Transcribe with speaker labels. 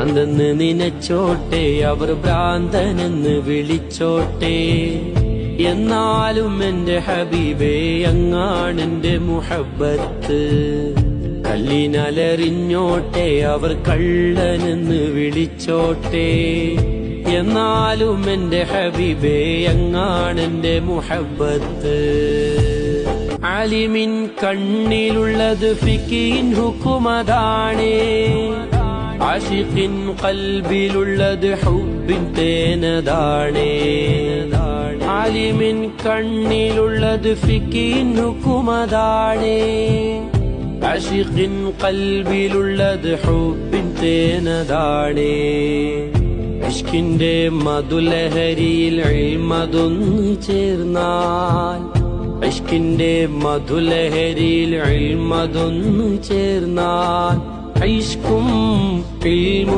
Speaker 1: ഭ്രാന്തെന്ന് നിനച്ചോട്ടെ, അവർ ഭ്രാന്തനെന്ന് വിളിച്ചോട്ടെ, എന്നാലും എന്റെ ഹബീബേ അങ്ങാണെന്റെ മുഹബ്ബത്ത്. കല്ലിനലറിഞ്ഞോട്ടെ, അവർ കള്ളനെന്ന് വിളിച്ചോട്ടെ, എന്നാലും എന്റെ ഹബീബേ അങ്ങാണെന്റെ മുഹബ്ബത്ത്. ആലിമിൻ കണ്ണിലുള്ളത് ഫിഖിൻ ഹുക്കുമതാണേ, ആശിഖിൻ ഖൽബിലുള്ളത് ഹുബ്ബിൻ തേനതാണേ. ആലിമിൻ കണ്ണിലുള്ളത് ഫിഖിൻ ഹുക്കുമതാണേ, ആശിഖിൻ ഖൽബിലുള്ളത് ഹുബ്ബിൻ തേനതാണേ. ഇഷ്കിന്റെ മധുലഹരിയിൽ ഇൽമതൊന്നു ചേർന്നാൽ, ഇഷ്കിന്റെ മധുലഹരിയിൽ ഇൽമതൊന്നു ചേർന്നാൽ, ഇഷ്കും ഇൽമും